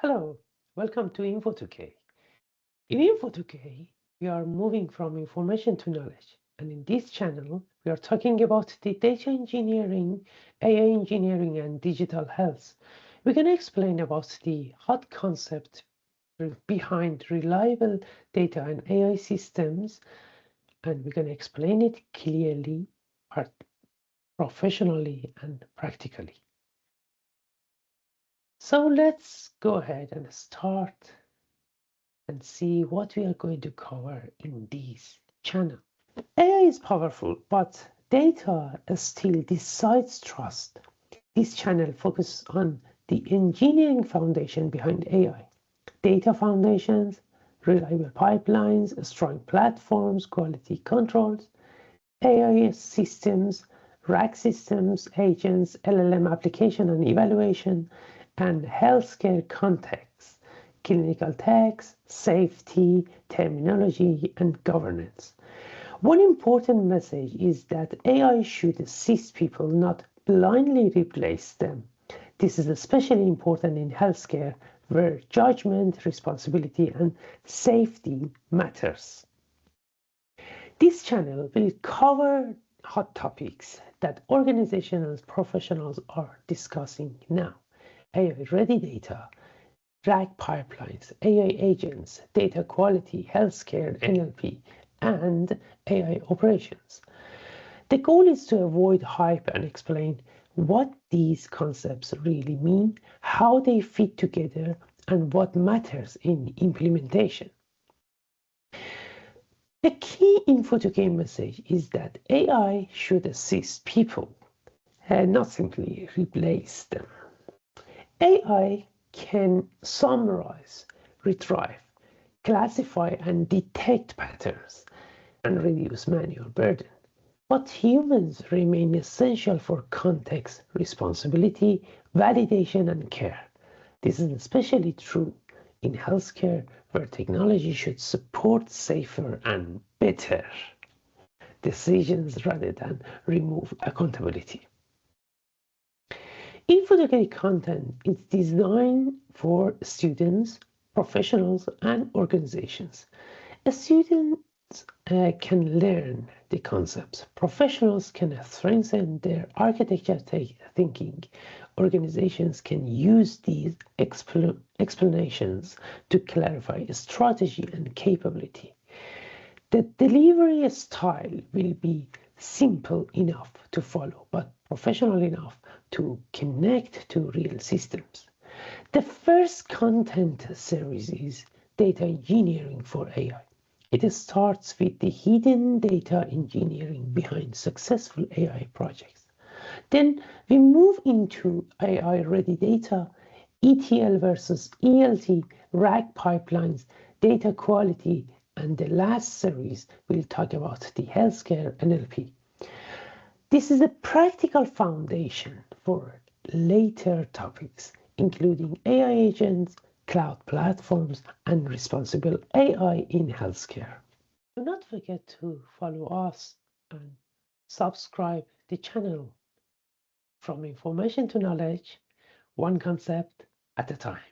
Hello, welcome to Info2K. In Info2K, we are moving from information to knowledge. And in this channel, we are talking about the data engineering, AI engineering, and digital health. We're going to explain about the hot concept behind reliable data and AI systems, and we're going to explain it clearly, professionally, and practically. So let's go ahead and start and see what we are going to cover in this channel. AI is powerful, but data still decides trust. This channel focuses on the engineering foundation behind AI. Data foundations, reliable pipelines, strong platforms, quality controls, AI systems, RAG systems, agents, LLM application and evaluation, and healthcare context, clinical text, safety, terminology, and governance. One important message is that AI should assist people, not blindly replace them. This is especially important in healthcare, where judgment, responsibility, and safety matters. This channel will cover hot topics that organizations and professionals are discussing now. AI-ready data, RAG pipelines, AI agents, data quality, healthcare, NLP, and AI operations. The goal is to avoid hype and explain what these concepts really mean, how they fit together, and what matters in implementation. The key Info2K message is that AI should assist people and not simply replace them. AI can summarize, retrieve, classify, and detect patterns and reduce manual burden. But humans remain essential for context, responsibility, validation, and care. This is especially true in healthcare, where technology should support safer and better decisions rather than remove accountability. Info2K content is designed for students, professionals, and organizations. Students can learn the concepts. Professionals can strengthen their architecture thinking. Organizations can use these explanations to clarify strategy and capability. The delivery style will be simple enough to follow, but professional enough to connect to real systems. The first content series is Data Engineering for AI. It starts with the hidden data engineering behind successful AI projects. Then we move into AI-ready data, ETL versus ELT, RAG pipelines, data quality, and the last series we'll talk about the healthcare NLP. This is a practical foundation for later topics, including AI agents, cloud platforms, and responsible AI in healthcare. Do not forget to follow us and subscribe the channel. From information to knowledge, one concept at a time.